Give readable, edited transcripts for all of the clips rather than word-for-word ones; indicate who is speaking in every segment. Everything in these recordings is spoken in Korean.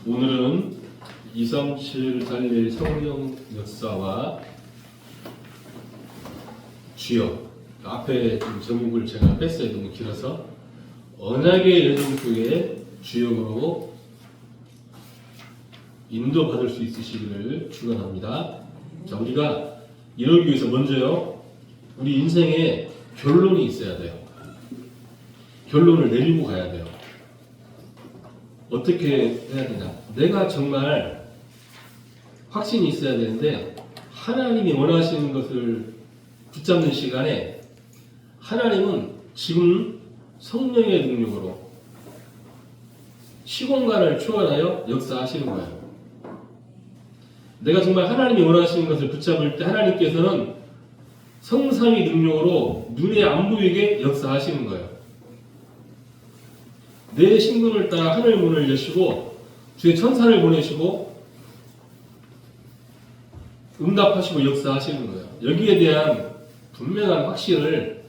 Speaker 1: 오늘은 237 달릴 성령 역사와 주역, 앞에 제목을 제가 뺐어요. 너무 길어서. 언약의 여정 속에 주역으로 인도받을 수 있으시기를 축원합니다. 자, 우리가 이러기 위해서 먼저요, 우리 인생에 결론이 있어야 돼요. 결론을 내리고 가야 돼요. 어떻게 해야 되냐? 내가 정말 확신이 있어야 되는데, 하나님이 원하시는 것을 붙잡는 시간에 하나님은 지금 성령의 능력으로 시공간을 초월하여 역사하시는 거예요. 내가 정말 하나님이 원하시는 것을 붙잡을 때 하나님께서는 성삼위 능력으로 눈에 안 보이게 역사하시는 거예요. 내 신분을 따라 하늘 문을 여시고 주의 천사를 보내시고 응답하시고 역사하시는 거예요. 여기에 대한 분명한 확신을,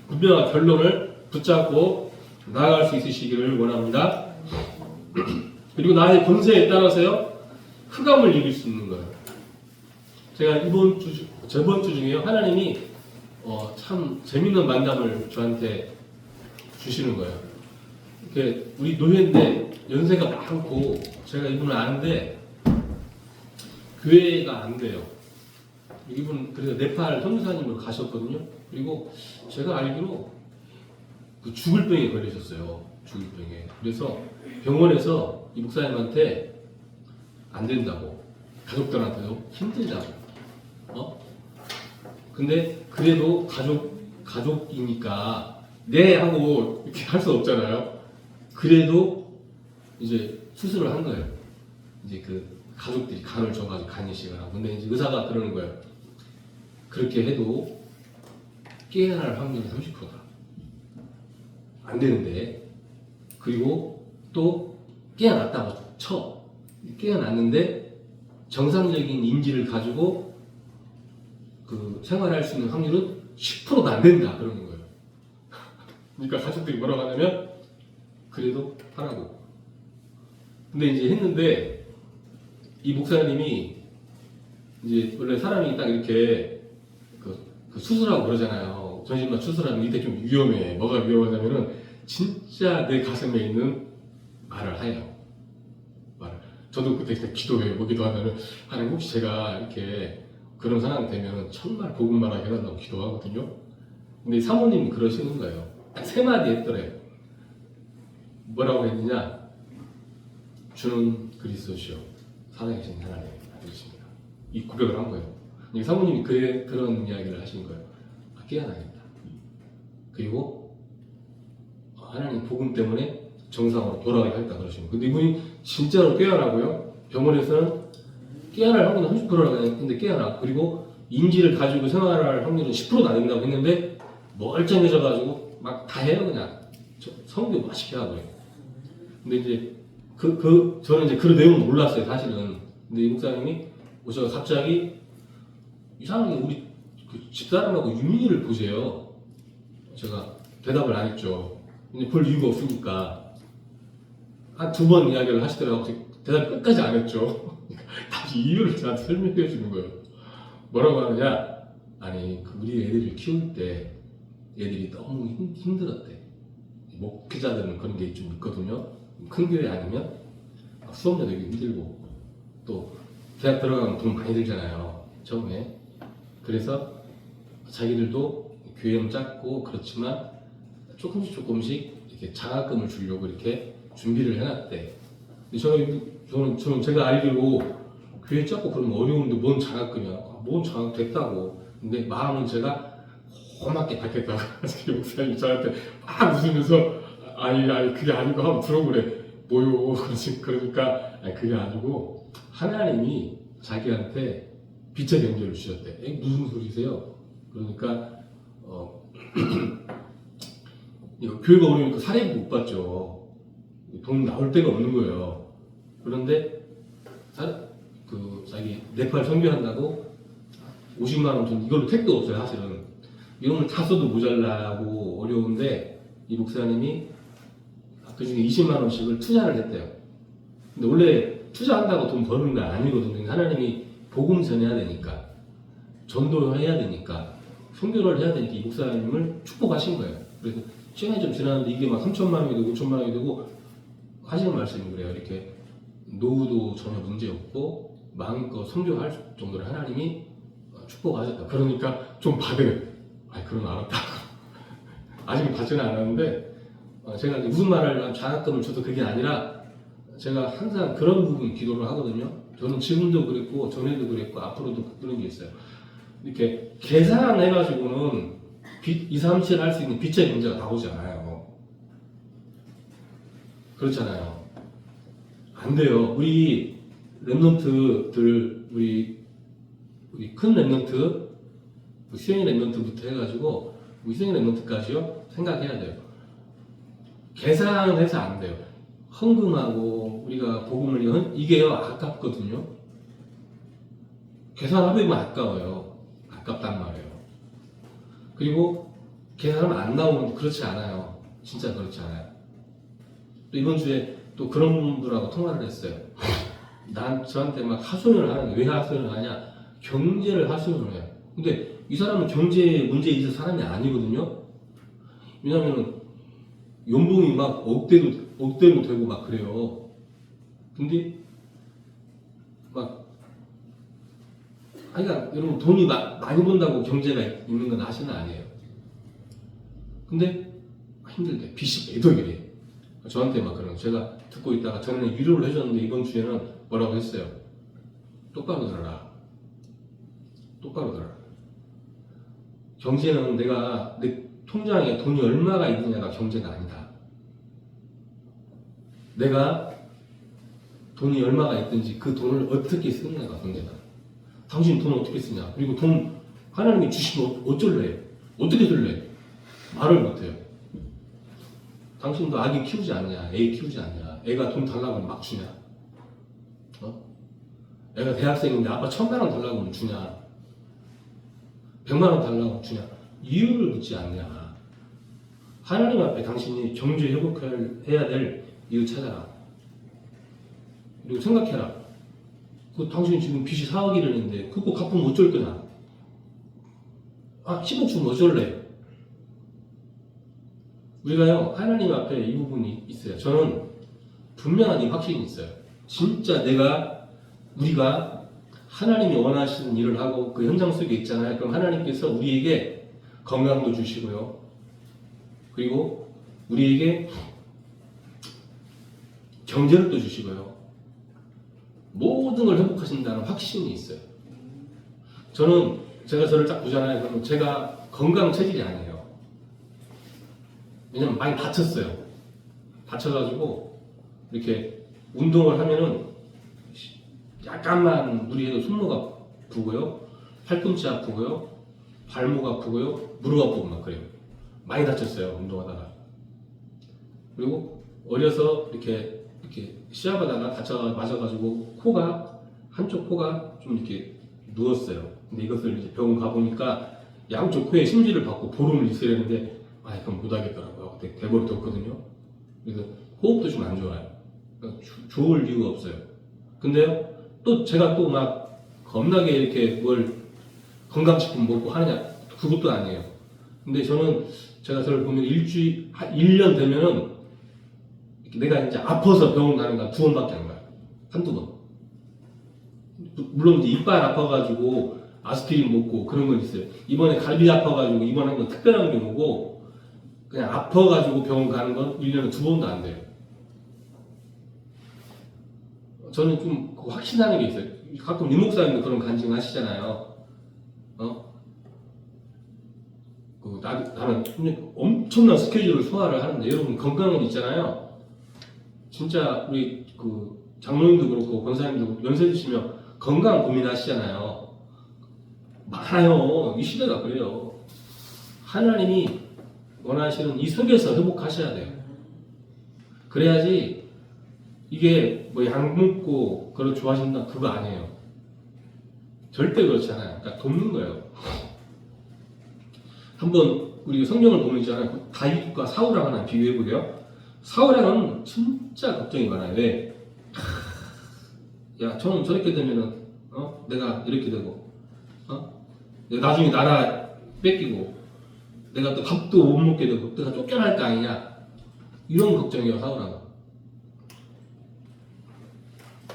Speaker 1: 분명한 결론을 붙잡고 나아갈 수 있으시기를 원합니다. 그리고 나의 권세에 따라서요, 흑암을 이길 수 있는 거예요. 제가 저번 주 중에요, 하나님이 참 재밌는 만남을 저한테 주시는 거예요. 이렇게 우리 노회인데 연세가 많고 제가 이분을 아는데 교회가 안 돼요. 이분 그래서 네팔 선교사님으로 가셨거든요. 그리고 제가 알기로 그 죽을 병에 걸리셨어요. 죽을 병에. 그래서 병원에서 이 목사님한테 안 된다고, 가족들한테도 힘들다고. 근데 그래도 가족이니까 네 하고 이렇게 할 수 없잖아요. 그래도 이제 수술을 한 거예요. 이제 그 가족들이 간을 줘가지고 간이 시간하고. 근데 이제 의사가 그러는 거예요. 그렇게 해도 깨어날 확률이 30%다. 안 되는데. 그리고 또 깨어났다고 쳐. 깨어났는데 정상적인 인지를 가지고 그 생활할 수 있는 확률은 10%도 안 된다. 그러는 거예요. 그러니까 가족들이 뭐라고 하냐면 그래도 하라고. 근데 이제 했는데 이 목사님이 이제 원래 사람이 딱 이렇게 그 수술하고 그러잖아요. 전신마 수술하면 이때 좀 위험해. 뭐가 위험하냐면은 진짜 내 가슴에 있는 말을 해요. 저도 그때 기도해요. 뭐 기도하면은 하나님 혹시 제가 이렇게 그런 상황이 되면 정말 복음만 하게 해달라고 기도하거든요. 근데 사모님이 그러시는 거예요. 딱 세 마디 했더래요. 뭐라고 했느냐? 주는 그리스도시요 살아계신 하나님 아들이십니다. 이 고백을 한 거예요. 사모님이 그런 이야기를 하신 거예요. 깨어나겠다. 그리고 하나님 복음 때문에 정상으로 돌아가게 하겠다 그러시는 거예요. 근데 이분이 진짜로 깨어나고요. 병원에서는 깨어날 확률은 30%라고 했는데 깨어나고, 그리고 인지를 가지고 생활할 확률은 10%도 안 된다고 했는데 멀쩡해져가지고 막 다 해요. 그냥 성교 맛있게 하고. 근데 이제 저는 이제 그 내용은 몰랐어요, 사실은. 근데 이 목사님이 오셔서 갑자기 이상하게 우리 그 집사람하고 유민이를 보세요. 제가 대답을 안 했죠. 근데 볼 이유가 없으니까. 한 2번 이야기를 하시더라고요. 대답 끝까지 안 했죠. 다시 이유를 저한테 설명해 주는 거예요. 뭐라고 하느냐? 아니, 우리 애들을 키울 때 애들이 너무 힘들었대. 목회자들은 그런 게 좀 있거든요. 큰 교회 아니면 수업료도 힘들고 또 대학 들어가면 돈 많이 들잖아요, 처음에. 그래서 자기들도 교회는 작고 그렇지만 조금씩 이렇게 장학금을 주려고 이렇게 준비를 해놨대. 저는 제가 알기로 교회 작고 그러면 어려운데 뭔 장학금이야? 뭔 장학 됐다고. 근데 마음은 제가 험하게 받겠다고. 목사님 저한테 막 웃으면서 아니 그게 아니고 한번 들어보래. 뭐요? 그러니까 아니, 그게 아니고 하나님이 자기한테 빛의 명제를 주셨대. 무슨 소리세요? 그러니까 이거 교회가 어려우니까 사례비 못 받죠. 돈 나올 데가 없는 거예요. 그런데 자기 네팔 선교한다고 50만 원 돈, 이걸로 택도 없어요, 사실은. 이런 걸 다 써도 모자라고 어려운데 이 목사님이 그 중에 20만 원씩을 투자를 했대요. 근데 원래 투자한다고 돈 버는 거 아니거든요. 하나님이 복음 전해야 되니까, 전도해야 되니까, 선교를 해야 되니까 이 목사님을 축복하신 거예요. 그래서 시간이 좀 지났는데 이게 막 3천만 원이 되고 5천만 원이 되고 하시는 말씀이 그래요. 이렇게 노후도 전혀 문제 없고 마음껏 선교할 정도로 하나님이 축복하셨다. 그러니까 좀 받으래. 그럼 알았다. 아직 받지는 않았는데 제가 이제 무슨 말을 장학금을 줘도 그게 아니라 제가 항상 그런 부분 기도를 하거든요. 저는 지금도 그랬고 전에도 그랬고 앞으로도 그런 게 있어요. 이렇게 계산해가지고는 빚 2, 3, 7 할 수 있는 빚의 문제가 나오지 않아요. 그렇잖아요. 안 돼요. 우리 랩런트들, 우리 큰 랩런트, 수행의 랩런트부터 해가지고 우리 수행의 랩런트까지요 생각해야 돼요. 계산을 해서 안 돼요. 헌금하고 우리가 복음을 이게요 아깝거든요. 계산하면 아까워요. 아깝단 말이에요. 그리고 계산하면 안 나오면 그렇지 않아요. 진짜 그렇지 않아요. 또 이번 주에 또 그런 분들하고 통화를 했어요. 저한테 막 하소연을 하는 거예요. 왜 하소연을 하냐? 경제를 하소연을 해요. 근데 이 사람은 경제 문제 있는 사람이 아니거든요. 왜냐면은 연봉이 막 억대로 되고 막 그래요. 근데 그러니까 여러분 돈이 많이 번다고 경제가 있는 건 사실은 아니에요. 근데 힘들대. 빚이 매덕이래. 저한테 막 그런 거. 제가 듣고 있다가 전에는 위로를 해줬는데 이번 주에는 뭐라고 했어요. 똑바로 들어라. 똑바로 들어라. 경제는 내가 내 통장에 돈이 얼마가 있느냐가 경제가 아니다. 내가 돈이 얼마가 있든지 그 돈을 어떻게 쓰느냐가 경제다. 당신 돈 어떻게 쓰냐? 그리고 돈 하나님이 주시면 어쩔래? 어떻게 쓸래? 말을 못해요. 당신도 아기 키우지 않냐? 애 키우지 않냐? 애가 돈 달라고 하면 막 주냐? 애가 대학생인데 아빠 1,000만 원 달라고 하면 주냐? 100만 원 달라고 하면 주냐? 이유를 묻지 않냐? 하나님 앞에 당신이 경제 회복해야 될 이유 찾아라. 그리고 생각해라. 당신 지금 빚이 4억이라는데 그거 갚으면 어쩔 거냐? 10억 주면 어쩔래? 우리가요 하나님 앞에 이 부분이 있어요. 저는 분명한 이 확신이 있어요. 진짜 우리가 하나님이 원하시는 일을 하고 그 현장 속에 있잖아요. 그럼 하나님께서 우리에게 건강도 주시고요. 그리고 우리에게 경제를 또 주시고요. 모든 걸 회복하신다는 확신이 있어요. 제가 저를 딱 보잖아요. 그러면 제가 건강 체질이 아니에요. 왜냐면 많이 다쳤어요. 다쳐가지고 이렇게 운동을 하면은 약간만 무리해도 손목 아프고요, 팔꿈치 아프고요, 발목 아프고요, 무릎 아프고 막 그래요. 많이 다쳤어요. 운동하다가. 그리고 어려서 이렇게 시합하다가 맞아가지고 한쪽 코가 좀 이렇게 누웠어요. 근데 이것을 이제 병원 가보니까 양쪽 코에 심지를 받고 보름을 있어야 되는데 그럼 못하겠더라고요. 그때 돼버렸거든요. 그래서 호흡도 좀 안 좋아요. 그러니까 좋을 이유가 없어요. 근데요 또 제가 또 막 겁나게 이렇게 뭘 건강식품 먹고 하느냐 그것도 아니에요. 근데 제가 저를 보면 1년 되면은 내가 이제 아파서 병원 가는 거 2번밖에 안 가요. 한두 번. 물론 이제 이빨 아파가지고 아스피린 먹고 그런 건 있어요. 이번에 갈비 아파가지고 입원한 건 특별한 경우고 그냥 아파가지고 병원 가는 건 1년에 2번도 안 돼요. 저는 좀 확신하는 게 있어요. 가끔 유 목사님도 그런 간증 하시잖아요. 나는 엄청난 스케줄을 소화를 하는데 여러분 건강은 있잖아요. 진짜 우리 장로님도 그렇고 권사님도 연세 드시면 건강 고민하시잖아요. 많아요. 이 시대가 그래요. 하나님이 원하시는 이 속에서 회복하셔야 돼요. 그래야지 이게 뭐 약 먹고 그걸 좋아하신다 그거 아니에요. 절대 그렇지 않아요. 그러니까 돕는 거예요. 한번 우리 성경을 보면 있잖아요. 다윗과 사울랑 하나 비교해보게요. 사울랑은 진짜 걱정이 많아요. 왜? 야, 저렇게 되면은 내가 이렇게 되고 내가 나중에 나라 뺏기고 내가 또 밥도 못 먹게 되고 내가 쫓겨날 거 아니냐 이런 걱정이에요. 사우랑은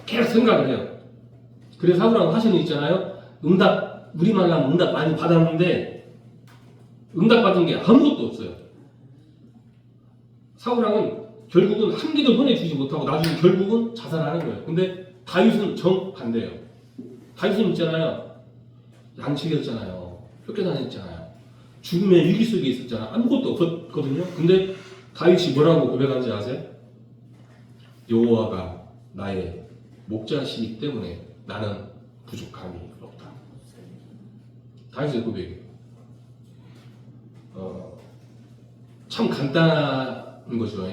Speaker 1: 계속 생각을 해요. 그래서 사우랑은 화신이 있잖아요. 응답 우리말로 하면 응답 많이 받았는데 응답 받은 게 아무것도 없어요. 사우랑은 결국은 한 개도 보내주지 못하고 나중에 결국은 자살하는 거예요. 근데 다윗은 정반대예요. 다윗은 있잖아요. 양치기였잖아요. 쫓겨다녔잖아요. 죽음의 위기 속에 있었잖아요. 아무것도 없었거든요. 근데 다윗이 뭐라고 고백한지 아세요? 여호와가 나의 목자시기 때문에 나는 부족함이 없다. 다윗의 고백이에요. 참 간단한 거죠.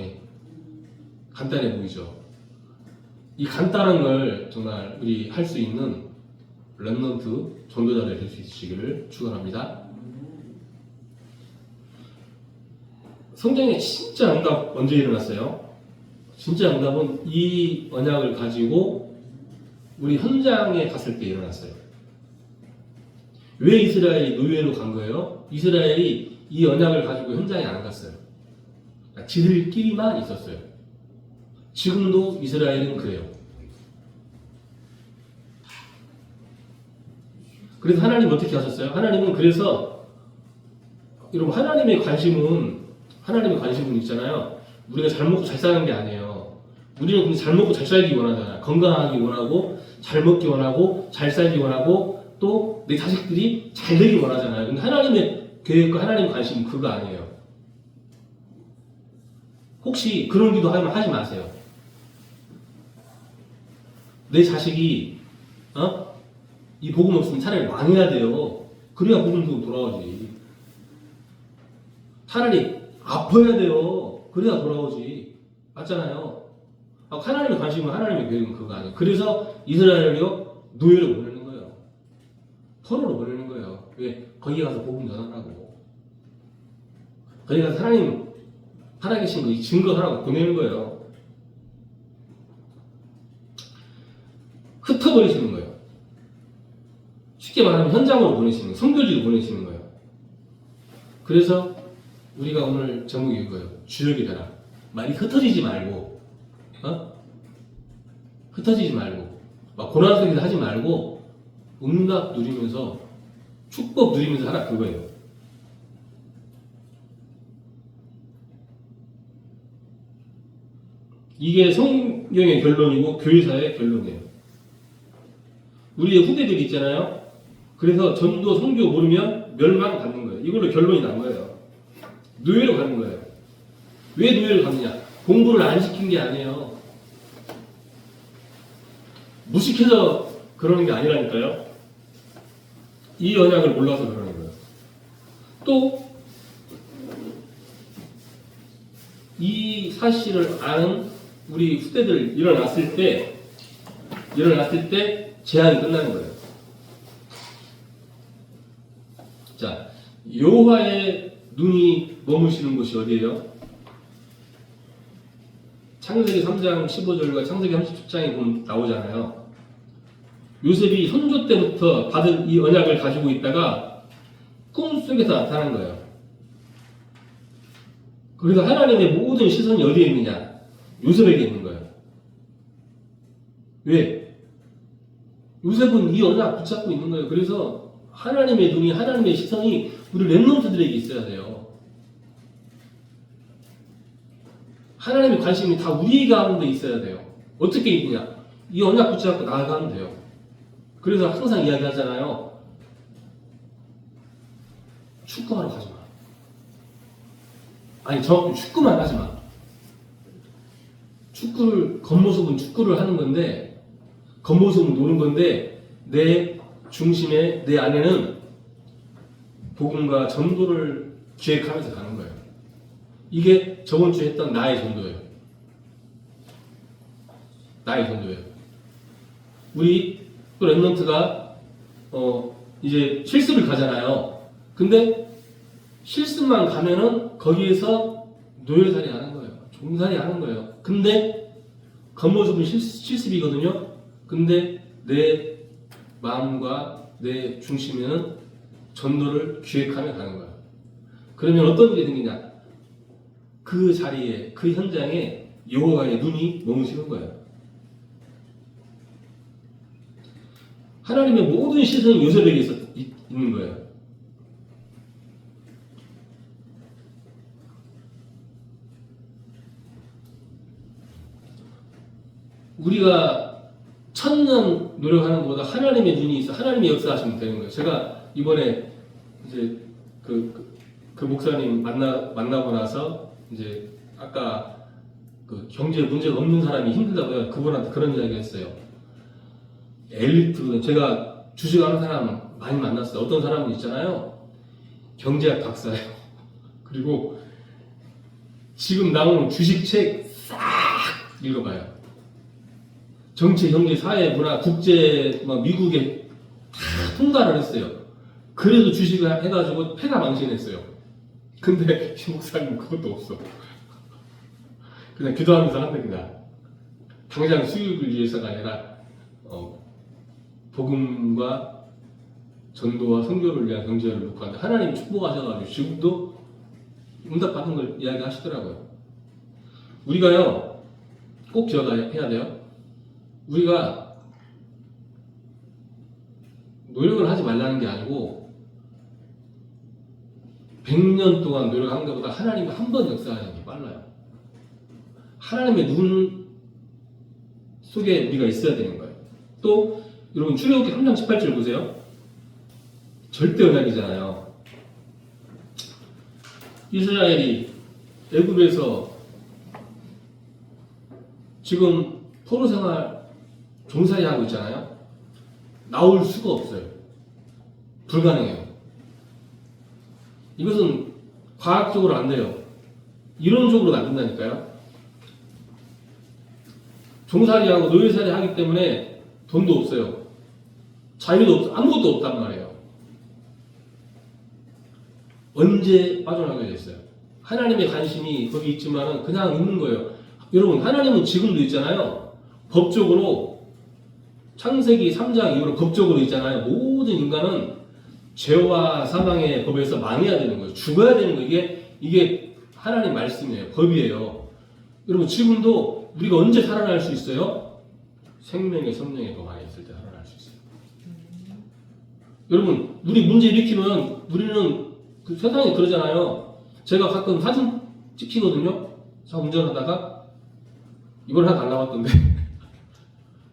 Speaker 1: 간단해 보이죠. 이 간단한 걸 정말 우리 할 수 있는 렘넌트 전도자들 될 수 있으시기를 축원합니다. 성경에 진짜 응답 언제 일어났어요? 진짜 응답은 이 언약을 가지고 우리 현장에 갔을 때 일어났어요. 왜 이스라엘이 노예로 간 거예요? 이스라엘이 이 언약을 가지고 현장에 안 갔어요. 그러니까 지들끼리만 있었어요. 지금도 이스라엘은 그래요. 그래서 하나님 어떻게 하셨어요? 하나님은 그래서 여러분 하나님의 관심은 있잖아요. 우리가 잘 먹고 잘 사는 게 아니에요. 우리는 근데 잘 먹고 잘 살기 원하잖아요. 건강하기 원하고 잘 먹기 원하고 잘 살기 원하고 또 내 자식들이 잘 되기 원하잖아요. 근데 하나님의 계획과 하나님의 관심은 그거 아니에요. 혹시 그런 기도 하면 하지 마세요. 내 자식이 이 복음 없으면 차라리 망해야 돼요. 그래야 복음도 돌아오지. 차라리 아파야 돼요. 그래야 돌아오지. 맞잖아요. 하나님의 관심은 하나님의 계획은 그거 아니에요. 그래서 이스라엘을요 노예로 보내는 거예요. 포로로 보내는 거예요. 왜? 거기 가서 복음 전하라고. 거기 가서 하나님 살아계신 거 증거하라고 보내는 거예요. 흩어버리시는 거예요. 쉽게 말하면 현장으로 보내시는 거예요. 선교지로 보내시는 거예요. 그래서 우리가 오늘 제목이 이거예요. 주역이 되라. 말이 흩어지지 말고 흩어지지 말고 막 고난 속에서 하지 말고 응답 누리면서 축복 누리면서 하라 그거예요. 이게 성경의 결론이고 교회사의 결론이에요. 우리의 후대들이 있잖아요. 그래서 전도 선교 모르면 멸망받는 거예요. 이걸로 결론이 난 거예요. 노예로 가는 거예요. 왜 노예로 갔느냐? 공부를 안 시킨 게 아니에요. 무식해서 그러는 게 아니라니까요. 이 언약을 몰라서 그러는 거예요. 또 이 사실을 아는 우리 후대들 일어났을 때 재앙이 끝나는 거예요. 자, 여호와의 눈이 머무시는 곳이 어디예요? 창세기 3장 15절과 창세기 37장에 보면 나오잖아요. 요셉이 선조 때부터 받은 이 언약을 가지고 있다가 꿈속에서 나타난 거예요. 그래서 하나님의 모든 시선이 어디에 있느냐? 요셉에게 있는 거예요. 왜? 요셉은 이 언약 붙잡고 있는 거예요. 그래서 하나님의 눈이, 하나님의 시선이 우리 렘넌트들에게 있어야 돼요. 하나님의 관심이 다 우리 가운데 있어야 돼요. 어떻게 있느냐? 이 언약 붙잡고 나아가면 돼요. 그래서 항상 이야기하잖아요. 축구하러 가지 마. 아니, 축구만 하지 마. 겉모습은 축구를 하는 건데, 겉모습은 노는 건데, 내 중심에, 내 안에는 복음과 전도를 기획하면서 가는 거예요. 이게 저번 주에 했던 나의 전도예요. 나의 전도예요. 우리 또 렘넌트가 이제 실습을 가잖아요. 근데 실습만 가면은 거기에서 노예살이 하는 거예요. 종살이 하는 거예요. 근데 겉모습은 실습이거든요. 근데 내 마음과 내 중심에는 전도를 기획하며 가는 거야. 그러면 어떤 일이 생기냐? 그 자리에, 그 현장에 여호와의 눈이 머무시는 거예요. 하나님의 모든 시선이 요셉에게 있는 거예요. 우리가 천년 노력하는 것보다 하나님의 눈이 있어 하나님의 역사하시면 되는 거예요. 제가 이번에 이제 그 목사님 만나고 나서 이제 아까 그 경제 문제가 없는 사람이 힘들다고요. 그분한테 그런 이야기 했어요. 엘리트, 제가 주식하는 사람 많이 만났어요. 어떤 사람은 있잖아요. 경제학 박사예요. 그리고 지금 나오는 주식책 싹 읽어봐요. 정치, 경제, 사회, 문화, 국제, 미국에 다 통과를 했어요. 그래도 주식을 해가지고 패가 망신했어요. 근데 이 목사님 그것도 없어. 그냥 기도하면서 한다 그냥. 당장 수익을 위해서가 아니라 복음과 전도와 선교를 위한 경제를 놓고 하는데 하나님이 축복하셔가지고 지금도 응답받은 걸 이야기하시더라고요. 우리가요 꼭 기억해야 돼요. 우리가 노력을 하지 말라는 게 아니고 100년 동안 노력한 것보다 하나님이 한 번 역사하는 게 빨라요. 하나님의 눈 속에 우리가 있어야 되는 거예요. 또 여러분 출애굽기 3장 18절 보세요. 절대 언약이잖아요. 이스라엘이 애굽에서 지금 포로 생활 종살이 하고 있잖아요. 나올 수가 없어요. 불가능해요. 이것은 과학적으로 안 돼요. 이론적으로 안 된다니까요. 종살이하고 노예살이 하기 때문에 돈도 없어요. 자유도 없어. 아무것도 없단 말이에요. 언제 빠져나가게 됐어요? 하나님의 관심이 거기 있지만은 그냥 있는 거예요. 여러분, 하나님은 지금도 있잖아요. 법적으로 창세기 3장 이후로 법적으로 있잖아요. 모든 인간은 죄와 사망의 법에서 망해야 되는 거예요. 죽어야 되는 거예요. 이게 하나님 말씀이에요. 법이에요. 여러분, 지금도 우리가 언제 살아날 수 있어요? 생명의 성령의 법 안에 있을 때 살아날 수 있어요. 여러분, 우리 문제 일으키면 우리는 그 세상에 그러잖아요. 제가 가끔 사진 찍히거든요. 차 운전하다가 이걸 하나 달라왔던데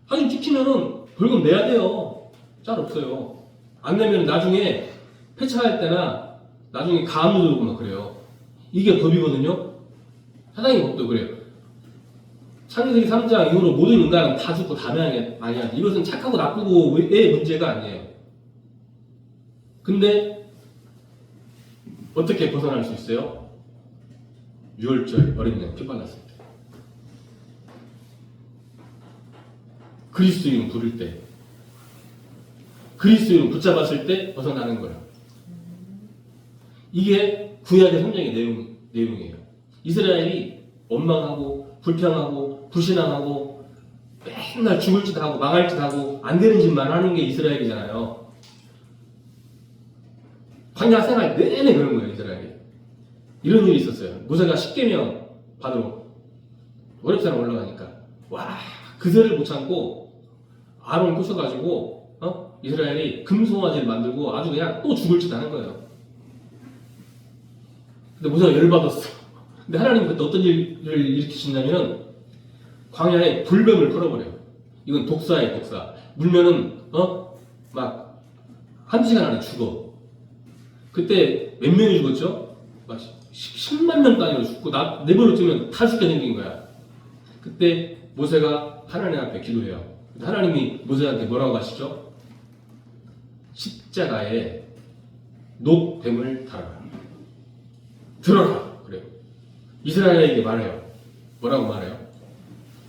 Speaker 1: 사진 찍히면은 벌금 내야 돼요. 짤 없어요. 안 내면 나중에 폐차할 때나 나중에 가압류 들고 막 그래요. 이게 법이거든요. 사장님 법도 그래요. 창세기 3장 이후로 모든 인간은 다 죽고 다 망해야 돼. 이것은 착하고 나쁘고의 문제가 아니에요. 근데 어떻게 벗어날 수 있어요? 6월절 어린 양 피 발랐을 때, 그리스도 이름 부를 때, 그리스도 이름 붙잡았을 때 벗어나는 거예요. 이게 구약의 성경의 내용이에요. 이스라엘이 원망하고 불평하고 불신앙하고 맨날 죽을 짓 하고 망할 짓 하고 안 되는 짓만 하는 게 이스라엘이잖아요. 광야 생활 내내 그런 거예요. 이스라엘이. 이런 일이 있었어요. 모세가 십계명 받으러 호렙산 올라가니까 와, 그새를 못 참고 아론 꼬셔가지고 이스라엘이 금송아지를 만들고 아주 그냥 또 죽을 짓 하는 거예요. 근데 모세가 열받았어. 근데 하나님 그때 어떤 일을 일으키신다면 광야에 불뱀을 풀어버려요. 이건 독사예요, 독사. 물면은 막 한두 시간 안에 죽어. 그때 몇 명이 죽었죠? 막 10만 명 단위로 죽고 내버려두면 다 죽게 생긴 거야. 그때 모세가 하나님 앞에 기도해요. 하나님이 모세한테 뭐라고 하시죠? 십자가에 녹뱀을 달아라. 들어라. 그래요. 이스라엘에게 말해요. 뭐라고 말해요?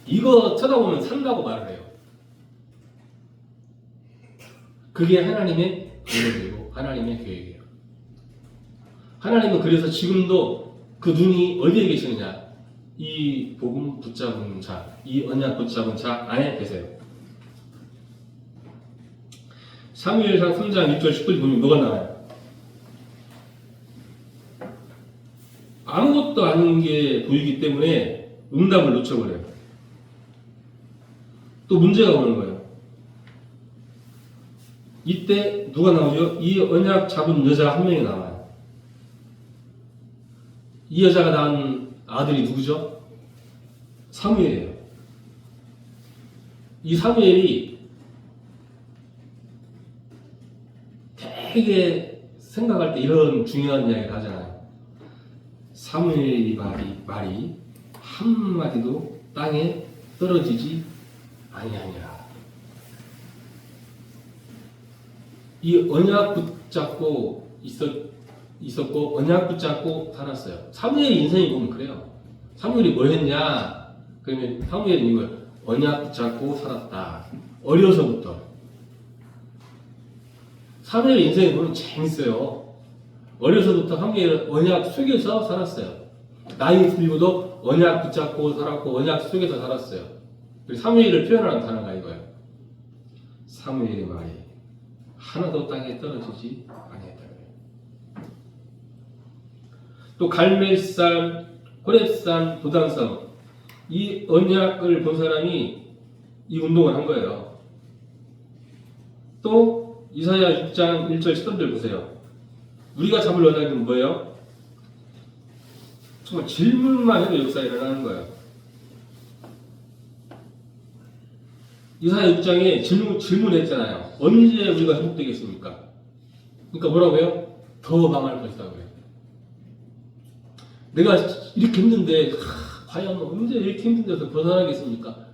Speaker 1: 이거 쳐다보면 산다고 말을 해요. 그게 하나님의 계획이고 하나님의 계획이에요. 하나님은 그래서 지금도 그 눈이 어디에 계시느냐? 이 복음 붙잡은 자, 이 언약 붙잡은 자 안에 계세요. 사무엘상 3장 1절 10절 보면 뭐가 나와요? 아무것도 아닌 게 보이기 때문에 응답을 놓쳐버려요. 또 문제가 오는 거예요. 이때 누가 나오죠? 이 언약 잡은 여자 한 명이 나와요. 이 여자가 낳은 아들이 누구죠? 사무엘이에요. 이 사무엘이 되게 생각할 때 이런 중요한 이야기를 하잖아요. 사무엘이 말이 한마디도 땅에 떨어지지 아니하니라. 이 언약 붙잡고 있었고 언약 붙잡고 살았어요. 사무엘의 인생이 보면 그래요. 사무엘이 뭘 했냐? 그러면 사무엘이 이거예요. 언약 붙잡고 살았다. 어려서부터. 사무엘 인생에 보면 재밌어요. 어려서부터 사무엘은 언약 속에서 살았어요. 나이 들고도 언약 붙잡고 살았고 언약 속에서 살았어요. 그리고 사무엘을 표현하는 단어가 이거예요. 사무엘의 말이 하나도 땅에 떨어지지 아니했다. 또 갈멜산, 호렙산, 도단성 이 언약을 본 사람이 이 운동을 한 거예요. 또 이사야 6장 1절 13절 보세요. 우리가 잡을 언약은 뭐예요? 정말 질문만 해도 역사가 일어나는 거예요. 이사야 6장에 질문했잖아요. 언제 우리가 회복되겠습니까? 그러니까 뭐라고요? 더 망할 것이다 그래요. 내가 이렇게 힘든데 과연 언제 이렇게 힘든 데서 벗어나겠습니까?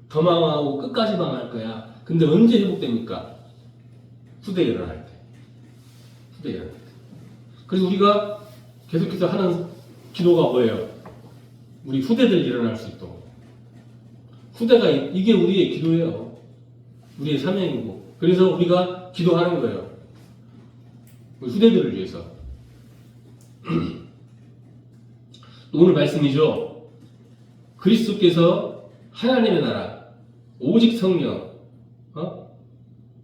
Speaker 1: 더 망하고 끝까지 망할 거야. 근데 언제 회복됩니까? 후대에 일어날 때. 후대에 일어날 때. 그래서 우리가 계속해서 하는 기도가 뭐예요? 우리 후대들 일어날 수 있도록. 후대가 이게 우리의 기도예요. 우리의 사명이고. 그래서 우리가 기도하는 거예요. 우리 후대들을 위해서. 오늘 말씀이죠. 그리스도께서 하나님의 나라, 오직 성령,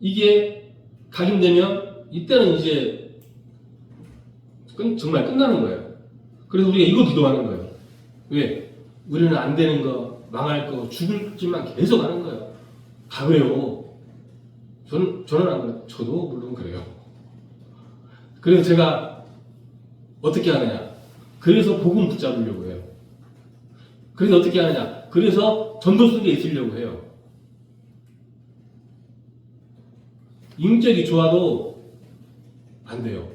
Speaker 1: 이게 각인되면 이때는 이제 정말 끝나는 거예요. 그래서 우리가 이거 기도하는 거예요. 왜? 우리는 안 되는 거, 망할 거, 죽을지만 계속 하는 거예요. 다 그래요. 저는 안 그래요. 저도 물론 그래요. 그래서 제가 어떻게 하느냐? 그래서 복음 붙잡으려고 해요. 그래서 어떻게 하느냐? 그래서 전도 속에 있으려고 해요. 인격이 좋아도 안 돼요.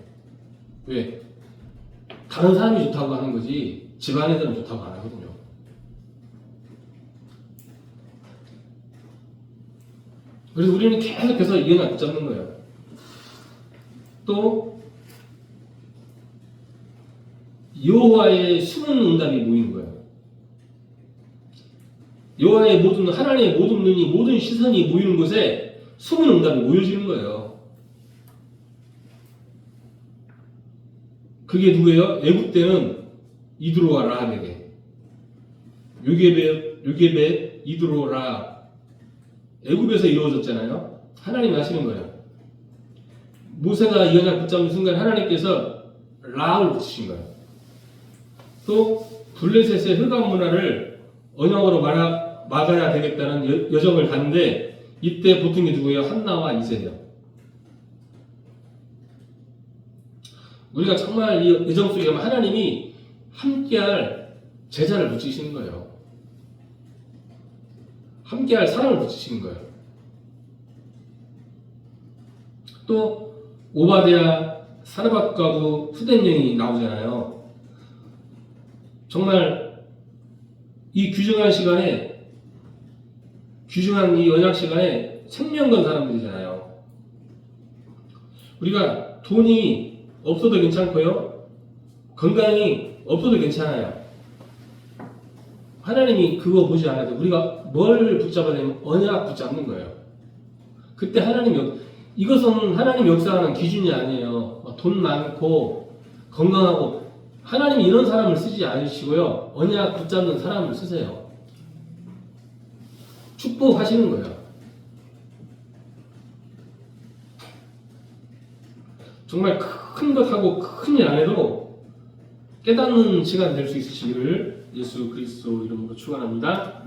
Speaker 1: 왜? 다른 사람이 좋다고 하는 거지 집안애들은 좋다고 안 하거든요. 그래서 우리는 계속해서 이 언약 붙잡는 거예요. 또 여호와의 숨은 응답이 모이는 거예요. 여호와의 모든 하나님의 모든 눈이 모든 시선이 모이는 곳에 숨은 응답이 모여지는 거예요. 그게 누구예요? 애굽 때는 이드로와 라합에게, 요게벳 이드로 라합, 애굽에서 이루어졌잖아요. 하나님이 하시는 거예요. 모세가 이 언약 붙잡는 순간 하나님께서 라합을 붙이신 거예요. 또 블레셋의 흑암 문화를 언약으로 막아야 되겠다는 여정을 갔는데 이때 붙은 게 누구예요? 한나와 이세예요. 우리가 정말 이 여정 속에 가면 하나님이 함께할 제자를 붙이시는 거예요. 함께할 사람을 붙이시는 거예요. 또 오바댜, 사르밧가구, 후대명이 나오잖아요. 정말 이 귀중한 시간에, 귀중한 이 언약 시간에 생명 건 사람들이잖아요. 우리가 돈이 없어도 괜찮고요. 건강이 없어도 괜찮아요. 하나님이 그거 보지 않아도 우리가 뭘 붙잡아야 되면 언약 붙잡는 거예요. 그때 이것은 하나님 역사하는 기준이 아니에요. 돈 많고 건강하고 하나님이 이런 사람을 쓰지 않으시고요. 언약 붙잡는 사람을 쓰세요. 축복하시는 거예요. 정말 큰 것하고 큰 일 안 해도 깨닫는 시간 될 수 있으시기를 예수 그리스도 이름으로 축원합니다.